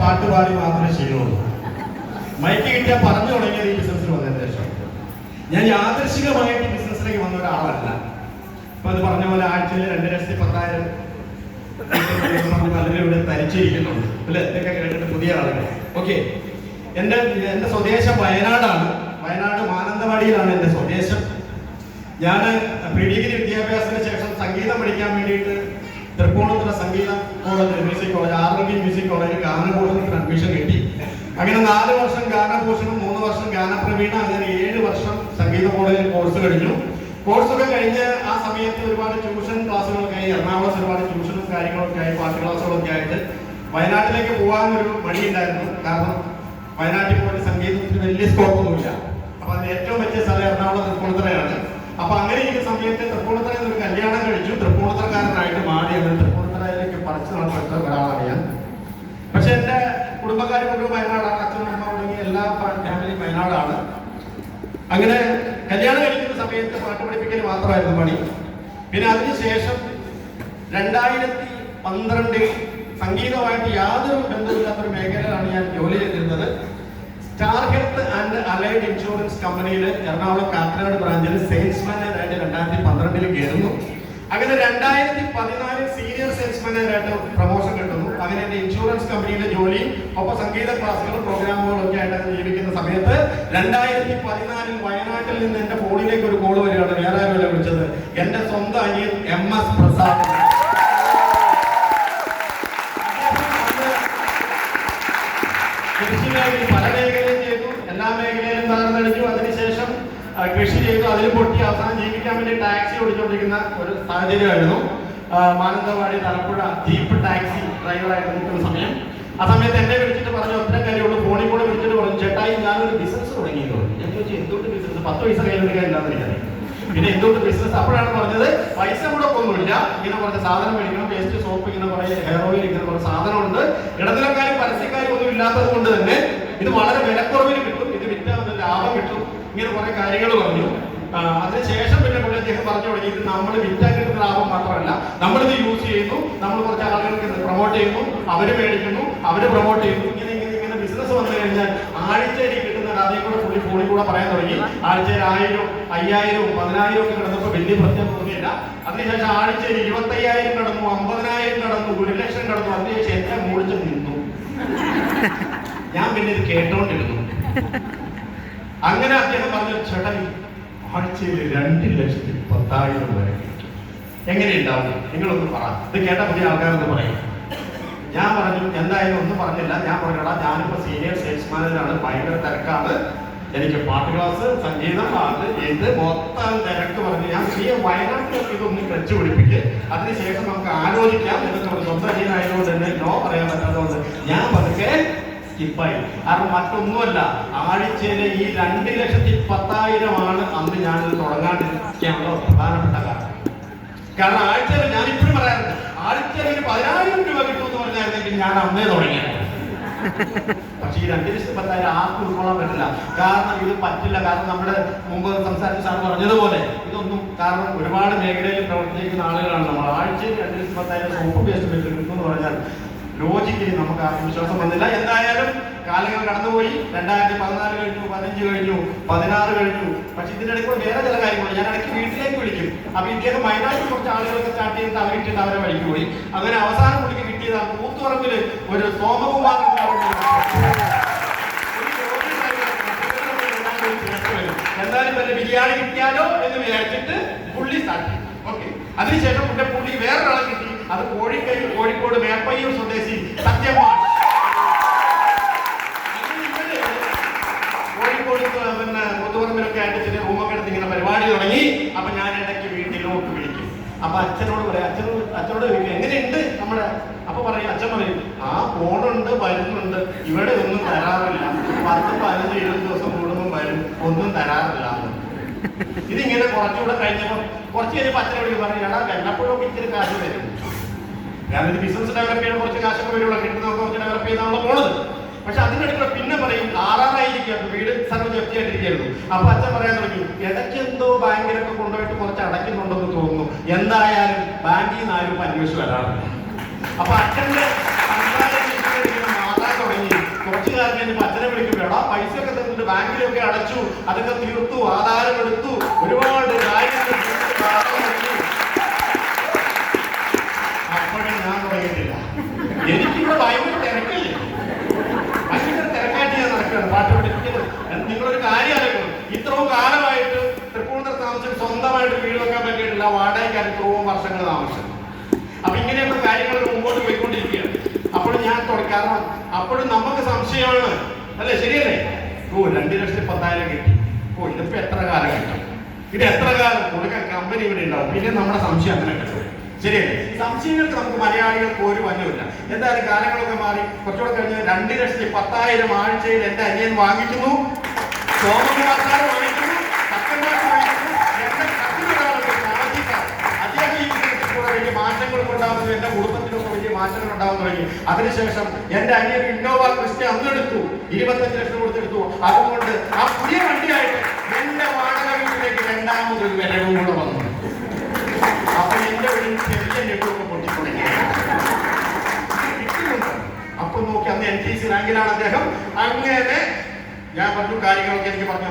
പാട്ടുപാടി മാത്രമേ ചെയ്യുള്ളൂ. മൈക്ക് കിട്ടിയാൽ പറഞ്ഞു തുടങ്ങിയത് ഈ ബിസിനസ്സിൽ വന്നതിന് ശേഷം. ഞാൻ യാദൃശികമായിട്ട് ബിസിനസ്സിലേക്ക് വന്ന ഒരാളല്ല. ഇപ്പൊ അത് പറഞ്ഞ പോലെ ആഴ്ചയിൽ 2,10,000 പലരും ഇവിടെ തരിച്ചിരിക്കുന്നുണ്ട് അല്ലെ? ഇതൊക്കെ കേട്ടിട്ട് പുതിയ ആളുകൾ. ഓക്കെ, എന്റെ സ്വദേശം വയനാടാണ്. വയനാട് മാനന്തവാടിയിലാണ് എന്റെ സ്വദേശം. ഞാൻ പ്രീ ഡിഗ്രി വിദ്യാഭ്യാസത്തിന് ശേഷം സംഗീതം പഠിക്കാൻ വേണ്ടിയിട്ട് തൃപ്പൂണിത്തുറ സംഗീത കോളേജ്, മ്യൂസിക് കോളേജ്, ആർ.എൽ.ബി മ്യൂസിക് കോളേജിൽ ഗാനഭൂഷണത്തിന് അഡ്മിഷൻ കിട്ടി. അങ്ങനെ 4 വർഷം ഗാനഭൂഷണം, 3 വർഷം ഗാനപ്രവീണ, അങ്ങനെ 7 വർഷം സംഗീത കോളേജിൽ കോഴ്സ് കഴിഞ്ഞു. കോഴ്സൊക്കെ കഴിഞ്ഞ് ആ സമയത്ത് ഒരുപാട് ട്യൂഷൻ ക്ലാസ്സുകളൊക്കെ ആയി, എറണാകുളത്ത് ഒരുപാട് ട്യൂഷനും കാര്യങ്ങളൊക്കെ ആയി, പാട്ട് ക്ലാസ്സുകളൊക്കെ ആയിട്ട് വയനാട്ടിലേക്ക് പോകാനൊരു മടിയുണ്ടായിരുന്നു. കാരണം വയനാട്ടിൽ പോയിട്ട് സംഗീതത്തിന് വലിയ സ്കോപ്പൊന്നുമില്ല. അപ്പൊ അതിന് ഏറ്റവും പറ്റിയ സ്ഥലം എറണാകുളം തൃപ്പൂണിത്തുറയാണ്. അപ്പൊ അങ്ങനെ ഇരിക്കുന്ന സമയത്ത് തൃപ്പൂണിത്തുറയിൽ ഒരു കല്യാണം കഴിച്ചു. തൃപ്പൂണിത്തുറക്കാരനായിട്ട് മാറി. അങ്ങനെ തൃപ്പൂണിത്തുറയിലേക്ക് പറിച്ചു നടപ്പെട്ട ഒരാളാണ് ഞാൻ. പക്ഷെ എന്റെ കുടുംബക്കാർ മുഴുവൻ വയനാടാണ്. അച്ഛനും അമ്മ തുടങ്ങി എല്ലാ ഫാമിലി വയനാടാണ്. അങ്ങനെ കല്യാണം കഴിക്കുന്ന സമയത്ത് പാട്ട് പഠിപ്പിക്കൽ മാത്രമായിരുന്നു പണി. പിന്നെ അതിനുശേഷം 2012 സംഗീതമായിട്ട് യാതൊരു ബന്ധമില്ലാത്തൊരു മേഖലയിലാണ് ഞാൻ ജോലി ചെയ്തിരുന്നത്. Star health and allied insurance കമ്പനിയിൽ എറണാകുളം കാക്കനാട് ബ്രാഞ്ചിൽ സെയിൽസ് മാനേജറായിട്ട് 2012 കയറുന്നു. അങ്ങനെ 2014 സീനിയർ സെയിൽസ് മാനേജറായിട്ട് പ്രൊമോഷൻ കിട്ടുന്നു. അങ്ങനെ എന്റെ ഇൻഷുറൻസ് കമ്പനിയിലെ ജോലി, ഒപ്പം സംഗീത ക്ലാസുകളും പ്രോഗ്രാമുകളും ഒക്കെ ആയിട്ട് ജീവിക്കുന്ന സമയത്ത് 2014 വയനാട്ടിൽ നിന്ന് എന്റെ ഫോണിലേക്ക് ഒരു കോള് വരികയാണ്. വേറെ ആരുമല്ല വിളിച്ചത്, എന്റെ സ്വന്തം അനിയൻ MS പ്രസാദ്. പല മേഖലയും ചെയ്തു, എല്ലാ മേഖലയിലും തകർന്നടിച്ചു. അതിനുശേഷം കൃഷി ചെയ്തു, അതിൽ പൊട്ടി അവസാനം ജീവിക്കാൻ വേണ്ടി ടാക്സി ഓടിച്ചുകൊണ്ടിരിക്കുന്ന ഒരു സാഹചര്യമായിരുന്നു. മാനന്തവാടി തലപ്പുഴ ജീപ്പ് ടാക്സി ഡ്രൈവറായിട്ട് നിൽക്കുന്ന സമയം. ആ സമയത്ത് എന്നെ വിളിച്ചിട്ട് പറഞ്ഞു, ഒറ്റ കാര്യമുള്ളൂ. ഫോണിൽ കൂടെ വിളിച്ചിട്ട് പറഞ്ഞു, ചേട്ടായി ഞാനൊരു ബിസിനസ് തുടങ്ങിയെന്ന് പറഞ്ഞു. ഞാൻ ചോദിച്ചു, എന്തുകൊണ്ട് ബിസിനസ്? 10 പൈസ കയ്യിലെടുക്കാൻ ഇല്ലാന്ന് എനിക്കറിയാം. പിന്നെ എന്തുകൊണ്ട് ബിസിനസ്? അപ്പോഴാണ് പറഞ്ഞത്, പൈസ മുടക്കൊന്നുമില്ല, ഇങ്ങനെ കുറച്ച് സാധനം മേടിക്കണം, പേസ്റ്റ്, സോപ്പ്, ഇങ്ങനെ കുറെ ഹെയർ ഓയിൽ, ഇങ്ങനെ കുറച്ച് സാധനമുണ്ട്. ഇടനിലക്കാരും പരസ്യക്കാരും ഒന്നും ഇല്ലാത്തത് കൊണ്ട് തന്നെ ഇത് വളരെ വിലക്കുറവിന് കിട്ടും, ഇത് വിറ്റാൽ ലാഭം കിട്ടും, ഇങ്ങനെ കുറെ കാര്യങ്ങൾ പറഞ്ഞു. അതിനുശേഷം പിന്നെ അദ്ദേഹം പറഞ്ഞു തുടങ്ങി, ഇത് നമ്മൾ വിറ്റാൻ കിട്ടുന്ന ലാഭം മാത്രമല്ല, നമ്മളിത് യൂസ് ചെയ്യുന്നു, നമ്മൾ കുറച്ച് ആളുകൾക്ക് പ്രൊമോട്ട് ചെയ്യുന്നു, അവര് മേടിക്കുന്നു, അവര് പ്രൊമോട്ട് ചെയ്യുന്നു. ഇങ്ങനെ ബിസിനസ് വന്നു കഴിഞ്ഞാൽ ആഴ്ചയിൽ കിട്ടുന്ന കഥയും കൂടെ പുള്ളി ഫോണിൽ കൂടെ പറയാൻ തുടങ്ങി. ആഴ്ചയിൽ 1000, 5000, 10000 ഒക്കെ കിടന്നപ്പോൾ വലിയ പ്രശ്നം തോന്നിയില്ല. അതിനുശേഷം ആഴ്ചയിൽ 25,000 കടന്നു, 50,000 കടന്നു, 1 ലക്ഷം കടന്നു. അതിനുശേഷം എന്നെ മൂടിച്ച് നിന്നു. ഞാൻ പിന്നെ ഇത് കേട്ടോണ്ടിരുന്നു. അങ്ങനെ അദ്ദേഹം പറഞ്ഞു, ചേട്ടൻ ആഴ്ചയിൽ 2,10,000 വരെ എങ്ങനെയുണ്ടാവും? നിങ്ങളൊന്ന് പറ. ഇത് കേട്ട പുതിയ ആൾക്കാരൊന്ന് പറയും. ഞാൻ പറഞ്ഞു, എന്തായാലും ഒന്നും പറഞ്ഞില്ല. ഞാൻ പറഞ്ഞോടാ, ഞാനിപ്പോ സീനിയർ സെയിൽസ് മാനേജറാണ്, ഭയങ്കര തിരക്കാണ്, എനിക്ക് പാട്ട് ക്ലാസ്, സംഗീതം, അത് ഇത് മൊത്തം തിരക്ക് പറഞ്ഞു. ഞാൻ വയനാട്ടിലൊക്കെ ഇതൊന്ന് ക്ലച്ച് പിടിപ്പിക്ക്, അതിനുശേഷം നമുക്ക് ആലോചിക്കാം എന്നൊക്കെ. സ്വന്തം അനിയനായതുകൊണ്ട് തന്നെ നോ പറയാൻ പറ്റാത്തതുകൊണ്ട് ഞാൻ പതുക്കെ സ്കിപ്പായി. കാരണം മറ്റൊന്നുമല്ല, ആഴ്ചയിലെ ഈ 2,10,000 അന്ന് ഞാനിത് തുടങ്ങാണ്ടിരിക്കാനുള്ള പ്രധാനപ്പെട്ട കാരണം. കാരണം ആഴ്ചയിൽ ഞാൻ ഇപ്പോഴും പറയാറുണ്ട്, ആഴ്ചയിൽ 10,000 രൂപ കിട്ടുമെന്ന് പറഞ്ഞായിരുന്നെങ്കിൽ ഞാൻ അന്നേ തുടങ്ങിയത്. പക്ഷെ ഈ 2,10,000 ആർക്കും ഉൾക്കൊള്ളാൻ പറ്റില്ല. കാരണം ഇത് പറ്റില്ല. കാരണം നമ്മുടെ മുമ്പ് സംസാരിച്ച സാർ പറഞ്ഞതുപോലെ ഇതൊന്നും, കാരണം ഒരുപാട് മേഖലയിൽ പ്രവർത്തിക്കുന്ന ആളുകളാണ് നമ്മൾ. ആഴ്ചയിൽ 2,10,000 സോപ്പ് പേസ്റ്റ് കിട്ടുമെന്ന് പറഞ്ഞാൽ ലോജിക്കലി നമുക്ക് ആത്മവിശ്വാസം വന്നില്ല. എന്തായാലും കാലങ്ങൾ കടന്നുപോയി. 2014 കഴിഞ്ഞു, 15 കഴിഞ്ഞു, 16 കഴിഞ്ഞു. പക്ഷെ ഇതിനിടയ്ക്ക് വേറെ ചില കാര്യങ്ങളുണ്ട്. ഞാൻ ഇടയ്ക്ക് വീട്ടിലേക്ക് വിളിക്കും. അപ്പൊ ഇദ്ദേഹം വയനാട്ടിൽ കുറച്ച് ആളുകളൊക്കെ സ്റ്റാർട്ട് ചെയ്തിട്ട് അവരിട്ടിട്ട് അവരെ വഴിക്ക് പോയി. അങ്ങനെ അവസാനം പുള്ളിക്ക് കിട്ടിയതാണ് കൂത്തുപറമ്പില് ഒരു സോമകുമാർ. എന്തായാലും വല്ല ബിരിയാണി കിട്ടിയാലോ എന്ന് വിചാരിച്ചിട്ട് പുള്ളി സ്റ്റാർട്ട് ചെയ്തു. ഓക്കെ, അതിനുശേഷം പുള്ളി വേറൊരാളെ കിട്ടി. അത് കോഴിക്കോട് മേപ്പയ്യൂർ സ്വദേശി സത്യമാൻ. കോഴിക്കോട് പിന്നെ മുത്തുപറമ്പിലൊക്കെ ആയിട്ട് ചില റൂമൊക്കെ എടുത്ത് ഇങ്ങനെ പരിപാടി തുടങ്ങി. അപ്പൊ ഞാൻ ഇടയ്ക്ക് വീട്ടിലോട്ട് വിളിക്കും. അപ്പൊ അച്ഛനോട് പറയാം, അച്ഛനോട് ചോദിക്കും, എങ്ങനെയുണ്ട് നമ്മുടെ? അപ്പൊ പറയും, അച്ഛൻ പറയും, ആ പോണുണ്ട്, വരുന്നുണ്ട്, ഇവിടെ ഒന്നും തരാറില്ല, 10, 15, 20 ദിവസം കൂടുമ്പോൾ വരും, ഒന്നും തരാറില്ല. ഇതിങ്ങനെ കുറച്ചുകൂടെ കഴിഞ്ഞപ്പോ കുറച്ച് കഴിഞ്ഞപ്പോൾ അച്ഛനെ വിളിക്കും, പറയും, എടാ വല്ലപ്പോഴൊക്കെ ഇച്ചിരി കാശ് തരും. കാരണം ഇത് ബിസിനസ് ഡെവലപ്പ് ചെയ്യാൻ കുറച്ച് കാശൊക്കെ വരുള്ളൂ, കിട്ടുന്ന കുറച്ച് ഡെവലപ്പ് ചെയ്താണല്ലോ പോണത്. പക്ഷെ അതിനിടയ്ക്ക് പിന്നെ പറയും, ആറാറായിരിക്കും, വീട് സർവ്വ ജപ്തിയായിട്ടിരിക്കുന്നു. അപ്പൊ അച്ഛൻ പറയാൻ തുടങ്ങി, ഇടയ്ക്ക് എന്തോ ബാങ്കിലൊക്കെ കൊണ്ടുപോയിട്ട് കുറച്ച് അടയ്ക്കുന്നുണ്ടെന്ന് തോന്നുന്നു, എന്തായാലും ബാങ്കിൽ നിന്ന് ആരും അന്വേഷിച്ച് വരാറില്ല. അപ്പൊ അച്ഛന്റെ മാതാ തുടങ്ങി. ബാങ്കിലൊക്കെ അടച്ചു, അതൊക്കെ തീർത്തു, ആധാരം എടുത്തു, ഒരുപാട് കാര്യങ്ങൾ. അപ്പോഴും ഞാൻ തുടങ്ങിയിട്ടില്ല. എനിക്കിവിടെ ഭയങ്കര തിരക്കല്ലേ, ഭയങ്കര തിരക്കായിട്ട് ഞാൻ നടക്കുകയാണ് പാട്ട് പഠിപ്പിക്കുന്നത്. നിങ്ങളൊരു കാര്യം അറിയണം, ഇത്രയും കാലമായിട്ട് തൃപ്പൂണിത്തുറ താമസിച്ച് സ്വന്തമായിട്ട് വീട് വെക്കാൻ പറ്റിയിട്ടില്ല, വാടകയ്ക്ക് ഇത്രയും വർഷങ്ങൾ താമസിച്ചു. അപ്പൊ ഇങ്ങനെയൊക്കെ കാര്യങ്ങൾ മുമ്പോട്ട് പോയിക്കൊണ്ടിരിക്കുകയാണ്. അപ്പോഴും ഞാൻ കാരണം അപ്പോഴും നമുക്ക് സംശയമാണ്, അല്ലേ? ശരിയല്ലേ? 2,10,000 കിട്ടി. ഇതിപ്പോ എത്ര കാലം കിട്ടും? ഇത് എത്ര കാലം കൊടുക്കാൻ കമ്പനി ഇവിടെ ഉണ്ടാവും? പിന്നെ നമ്മുടെ സംശയം അങ്ങനെ കിട്ടും. ശരിയല്ലേ? സംശയങ്ങൾക്ക് നമുക്ക് മലയാളികൾക്ക് ഒരു വന്നുമില്ല. എന്തായാലും കാലങ്ങളൊക്കെ മാറി. കുറച്ചുകൂടെ കഴിഞ്ഞ് 2,10,000 ആഴ്ചയിൽ എന്റെ അനിയൻ വാങ്ങിക്കുന്നു, സോമകുമാർ സാർ വാങ്ങിക്കുന്നു, സത്യനാഥ് വാങ്ങിക്കുന്നു. എന്റെ കത്തിനൊരാളുണ്ട് ഷാജിക്കാർ, അദ്ദേഹം ഈ വലിയ മാറ്റങ്ങൾ ഉണ്ടാകുന്നു, എന്റെ കുടുംബത്തിലൊക്കെ വലിയ മാറ്റങ്ങൾ ഉണ്ടാകുന്നു തുടങ്ങി. അതിനുശേഷം എന്റെ അനിയൻ ഇന്നോവ ക്രിസ്റ്റ അന്നെടുത്തു, 25 ലക്ഷം കൊടുത്തെടുത്തു. അതുകൊണ്ട് ആ പുതിയ വണ്ടിയായിട്ട് എന്റെ വാടക വീട്ടിലേക്ക് രണ്ടാമതൊരു വിലവും കൂടെ വന്നു. അപ്പൊ എന്റെ വീട്ടിൽ ചെറിയ നെറ്റൊക്കെ പൊട്ടിത്തുടങ്ങി. അപ്പൊ നോക്കി, അന്ന് NTC റാങ്കിലാണ് അദ്ദേഹം. അങ്ങനെ ഞാൻ പറഞ്ഞു കാര്യങ്ങളൊക്കെ എനിക്ക് പറഞ്ഞു.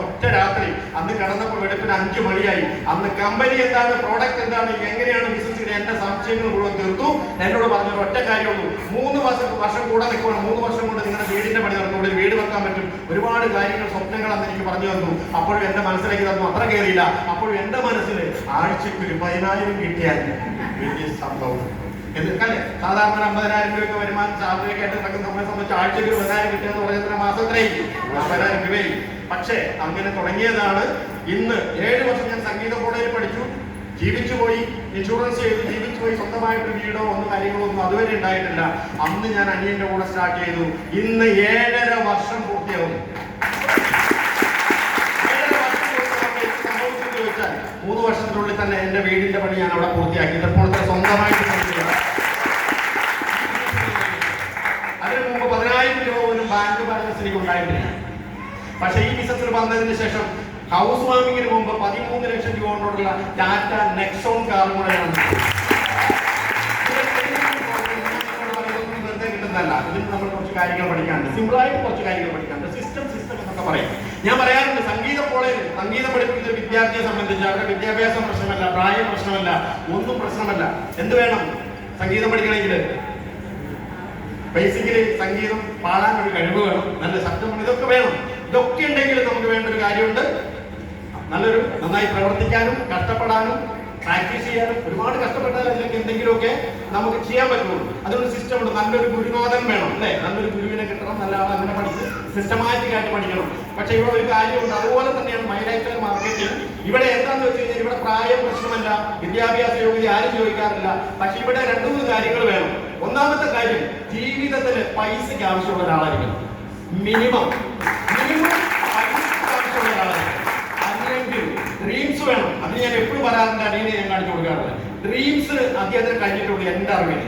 ഒറ്റ രാത്രി അന്ന് കിടന്നപ്പോൾ വെളുപ്പിന് 5 മണിയായി. അന്ന് കമ്പനി എന്താണ്, പ്രോഡക്റ്റ് എന്താണ്, എങ്ങനെയാണ് ബിസിനസ്, എന്റെ സംശയങ്ങൾ മുഴുവൻ തീർത്തു. എന്നോട് പറഞ്ഞ ഒറ്റ കാര്യമുള്ളൂ, 3 വർഷം കൂടെ നിൽക്കണം, 3 വർഷം കൊണ്ട് നിങ്ങളുടെ വീടിന്റെ പണി നടക്കും, ഇവിടെ വീട് വെക്കാൻ പറ്റും, ഒരുപാട് കാര്യങ്ങൾ സ്വപ്നങ്ങൾ അന്ന് എനിക്ക് പറഞ്ഞു തന്നു. അപ്പോഴും എന്റെ മനസ്സിലേക്ക് തന്നു, അത്ര കയറിയില്ല. അപ്പോഴും എന്റെ മനസ്സിൽ ആഴ്ചക്ക് ഒരു 10,000 കിട്ടിയാൽ വലിയ സംഭവം എതിർക്കല്ലേ? സാധാരണ 50,000 രൂപയൊക്കെ വരുമാനം സാധനമൊക്കെ ആയിട്ട് നമ്മളെ സംബന്ധിച്ച് ആഴ്ചക്ക് 10,000 കിട്ടിയെന്ന് പറയുന്ന മാസം എത്രയും 40,000 രൂപയും. പക്ഷേ അങ്ങനെ തുടങ്ങിയതാണ്. ഇന്ന് 7 വർഷം ഞാൻ സംഗീത കോളേജിൽ പഠിച്ചു, ജീവിച്ചു പോയി, ഇൻഷുറൻസ് ചെയ്തു, ജീവിച്ചു പോയി. സ്വന്തമായിട്ട് വീടോ ഒന്നും കാര്യങ്ങളോ ഒന്നും അതുവരെ ഉണ്ടായിട്ടില്ല. അന്ന് ഞാൻ അനിയന്റെ കൂടെ സ്റ്റാർട്ട് ചെയ്തു. ഇന്ന് 7.5 വർഷം പൂർത്തിയാവുന്നു. 3 വർഷത്തിനുള്ളിൽ തന്നെ എന്റെ വീടിന്റെ പണി ഞാൻ അവിടെ പൂർത്തിയാക്കി. തൃപ്പൂണിത്തുറ സ്വന്തമായിട്ട്. അതിനു മുമ്പ് 10,000 രൂപ പോലും ബാങ്ക് ബാലൻസ് എനിക്ക് ഉണ്ടായിട്ടില്ല. പക്ഷെ ഈ ബിസിനസ്സിൽ വന്നതിന് ശേഷം ഹൗസ് വാമിങ്ങിന് മുമ്പ് 13 ലക്ഷം രൂപ കൊണ്ടുള്ള ടാറ്റ നെക്സോൺ കാറും കൂടെയാണ്. വെറുതെ കിട്ടുന്നതല്ല, ഇതിന് നമ്മൾ കുറച്ച് കാര്യങ്ങൾ പഠിക്കാനുണ്ട്, സിമ്പിളായിട്ട് കുറച്ച് കാര്യങ്ങൾ പഠിക്കാനുണ്ട്. സിസ്റ്റം എന്നൊക്കെ പറയും. ഞാൻ പറയാറുണ്ട്, സംഗീത കോളേജിൽ സംഗീതം പഠിപ്പിക്കുന്ന വിദ്യാർത്ഥിയെ സംബന്ധിച്ച് അവരുടെ വിദ്യാഭ്യാസം പ്രശ്നമല്ല, പ്രായം പ്രശ്നമല്ല, ഒന്നും പ്രശ്നമല്ല. എന്ത് വേണം സംഗീതം പഠിക്കണമെങ്കിൽ? ബേസിക്കലി സംഗീതം പാടാൻ ഒരു കഴിവ് വേണം, നല്ല ശബ്ദം, ഇതൊക്കെ വേണം. ഇതൊക്കെ ഉണ്ടെങ്കിൽ നമുക്ക് വേണ്ട ഒരു കാര്യമുണ്ട്, നന്നായി പ്രവർത്തിക്കാനും കഷ്ടപ്പെടാനും പ്രാക്ടീസ് ചെയ്യാനും. ഒരുപാട് കഷ്ടപ്പെട്ടാൽ അതിലേക്ക് എന്തെങ്കിലുമൊക്കെ നമുക്ക് ചെയ്യാൻ പറ്റുള്ളൂ. അതിനൊരു സിസ്റ്റം ഉണ്ട്. നല്ലൊരു ഗുരുനാഥൻ വേണം, അല്ലേ? നല്ലൊരു ഗുരുവിനെ കിട്ടണം, നല്ല ആൾ അങ്ങനെ പഠിച്ച് സിസ്റ്റമാറ്റിക് ആയിട്ട് പഠിക്കണം. പക്ഷെ ഇവിടെ ഒരു കാര്യമുണ്ട്, അതുപോലെ തന്നെയാണ് മൈലൈറ്റൽ മാർക്കറ്റിംഗ്. ഇവിടെ എന്താണെന്ന് വെച്ച് കഴിഞ്ഞാൽ ഇവിടെ പ്രായം പ്രശ്നമല്ല, വിദ്യാഭ്യാസ യോഗ്യത ആരും ചോദിക്കാറില്ല. പക്ഷെ ഇവിടെ 2-3 കാര്യങ്ങൾ വേണം. ഒന്നാമത്തെ കാര്യം, ജീവിതത്തിന് പൈസയ്ക്ക് ആവശ്യമുള്ള ഒരാളായിരിക്കണം. മിനിമം പൈസയ്ക്ക് ആവശ്യമുള്ള ഒരാളായിരിക്കണം. അല്ലെങ്കിൽ ഡ്രീംസ് വേണം. അത് ഞാൻ എപ്പോഴും പറയാറുണ്ട്, അടിയെ ഞാൻ കാണിച്ചു കൊടുക്കാറുണ്ട്. ഡ്രീംസ് അദ്ദേഹത്തിന് കഴിഞ്ഞിട്ടുണ്ട് എന്റെ അറിവിൽ.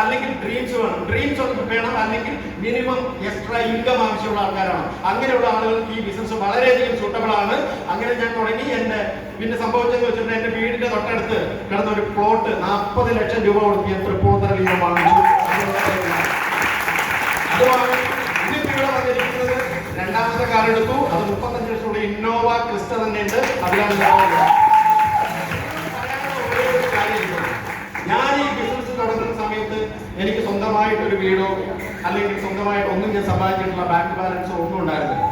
അല്ലെങ്കിൽ ഡ്രീംസ് വേണം, ഡ്രീംസ് വേണം, അല്ലെങ്കിൽ മിനിമം എക്സ്ട്രാ ഇൻകം ആവശ്യമുള്ള ആൾക്കാരാണ്. അങ്ങനെയുള്ള ആളുകൾക്ക് ഈ ബിസിനസ് വളരെയധികം സൂട്ടബിൾ ആണ്. അങ്ങനെ ഞാൻ തുടങ്ങി. പിന്നെ സംഭവിച്ചെന്ന് വെച്ചിട്ടുണ്ടെങ്കിൽ എന്റെ വീടിന്റെ തൊട്ടടുത്ത് കിടന്ന ഒരു പ്ലോട്ട് 40 ലക്ഷം രൂപ കൊടുത്ത് ഞാൻ തൃപ്പൂണിത്തുറ വീതം വാങ്ങിച്ചു. അത് വാങ്ങി ഇതിപ്പോ ഇവിടെ വന്നിരിക്കുന്നത് 2ാമത്തെ കാർ എടുത്തു. അത് 35 ലക്ഷം രൂപ ഇന്നോവ ക്രിസ്റ്റ തന്നെ ഉണ്ട്. അതിലാണ് ഞാൻ ഈ ബിസിനസ് തുടങ്ങുന്ന സമയത്ത് എനിക്ക് സ്വന്തമായിട്ടൊരു വീടോ അല്ലെങ്കിൽ സ്വന്തമായിട്ട് ഒന്നും ഞാൻ സമ്പാദിച്ചിട്ടുള്ള ബാങ്ക് ബാലൻസോ ഒന്നും ഉണ്ടായിരുന്നില്ല.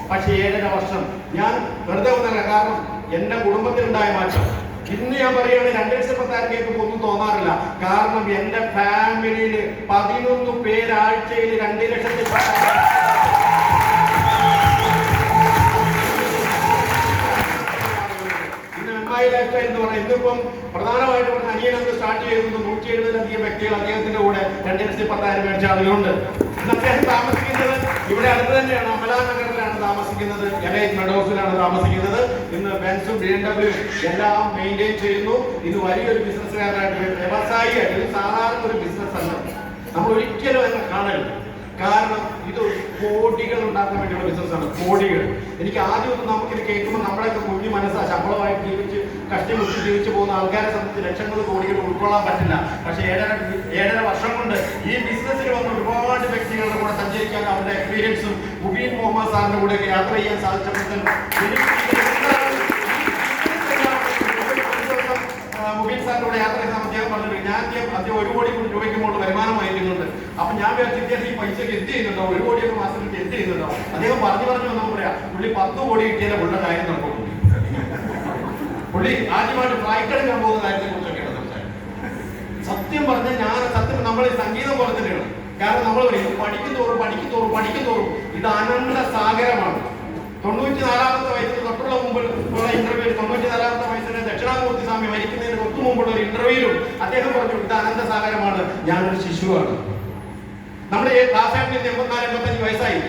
പക്ഷെ 7.5 വർഷം ഞാൻ വെറുതെ ഒന്നല്ല, കാരണം എന്റെ കുടുംബത്തിലുണ്ടായ മാറ്റം. ഇന്ന് ഞാൻ പറയുകയാണ് 2,10,000 കേൾക്കുമ്പോൾ ഒന്നും തോന്നാറില്ല. കാരണം എന്റെ ഫാമിലിയിൽ 11 പേര് ആഴ്ചയിൽ 2 ലക്ഷത്തിൽ എന്ന് പറയുന്നത്. ഇന്നിപ്പം പ്രധാനമായിട്ടും അനിയനൊന്ന് സ്റ്റാർട്ട് ചെയ്തത് 170-ലധികം വ്യക്തികൾ അദ്ദേഹത്തിന്റെ കൂടെ 2,10,000 മേടിച്ച ആളുകളുണ്ട്. ഇന്ന് അദ്ദേഹം താമസിക്കുന്നത് ഇവിടെ അടുത്ത് തന്നെയാണ്, അമലാനഗറിലാണ് താമസിക്കുന്നത്, എലൈറ്റ് മെഡോസിലാണ് താമസിക്കുന്നത്. ഇന്ന് ബെൻസും BMW എല്ലാം മെയിൻറ്റെയിൻ ചെയ്യുന്നു. ഇത് വലിയൊരു ബിസിനസ്സുകാരനായിട്ട്, വ്യവസായിയായിട്ട്, ഇത് സാധാരണ ഒരു ബിസിനസ് അല്ല. നമ്മൾ ഒരിക്കലും അതിനെ കാണരുത്. കാരണം ഇത് കോടികൾ ഉണ്ടാക്കാൻ വേണ്ടിയുള്ള ബിസിനസ്സാണ്, കോടികൾ. എനിക്ക് ആദ്യമൊന്നും നമുക്കിത് കേൾക്കുമ്പോൾ നമ്മളൊക്കെ കുഞ്ഞു മനസ്സാ, ശമ്പളമായിട്ട് ജീവിച്ച് കഷ്ടിമുട്ടി ജീവിച്ചു പോകുന്ന ആൾക്കാരെ സംബന്ധിച്ച് ലക്ഷങ്ങൾ കോടികൾ ഉൾക്കൊള്ളാൻ പറ്റില്ല. പക്ഷെ 7.5 വർഷം കൊണ്ട് ഈ ബിസിനസ്സിൽ വന്ന ഒരുപാട് വ്യക്തികളുടെ കൂടെ സഞ്ചരിക്കും. അതിലേക്ക് അവരുടെ എക്സ്പീരിയൻസും മുബീൻ മുഹമ്മദ് സാറിന്റെ കൂടെ യാത്ര ചെയ്യാൻ സാധിച്ചപ്പോൾ മുബീൻ സാറിന്റെ കൂടെ യാത്ര ചെയ്ത അദ്ദേഹം പറഞ്ഞു, ഞാൻ അദ്ദേഹം 1 കോടി രൂപയ്ക്ക് മുകളിൽ വരുമാനമായിരുന്നുണ്ട്. അപ്പൊ ഞാൻ വിചാരിച്ചു ഇദ്ദേഹം ഈ പൈസക്ക് എന്ത് ചെയ്യുന്നുണ്ടോ, 1 കോടിയൊക്കെ മാസം കിട്ടി എന്ത് ചെയ്യുന്നുണ്ടോ. അദ്ദേഹം പറഞ്ഞു വന്നപ്പോൾ പറയാം, പുള്ളി 10 കോടി കിട്ടിയാലേ ഉള്ള കാര്യം നടക്കും. പുള്ളി ആദ്യമായിട്ട് ഫ്ലൈറ്റ് എടുക്കാൻ പോകുന്ന കാര്യത്തെ കുറിച്ചൊക്കെയാണ് സംസാരിക്കുന്നത്. സത്യം പറഞ്ഞാൽ നമ്മൾ സംഗീതം പോലെ തന്നെയാണ്. കാരണം നമ്മൾ പറയും പഠിക്കും തോറും ഇത് അനന്ത സാഗരമാണ്. 94-ാമത്തെ വയസ്സിന് തൊട്ടുള്ള മുമ്പുള്ള ഇന്റർവ്യൂ, 94-ാമത്തെ വയസ്സിന് ദക്ഷിണാമൂർത്തി സ്വാമി മരിക്കുന്നതിന് തൊട്ടു മുമ്പുള്ള ഒരു ഇന്റർവ്യൂവിലും അദ്ദേഹം പറഞ്ഞു ഇത് അനന്ത സാഗരമാണ്, ഞാനൊരു ശിശുവാണ്. നമ്മുടെ ദാസേട്ടന് 84-85 വയസ്സായി.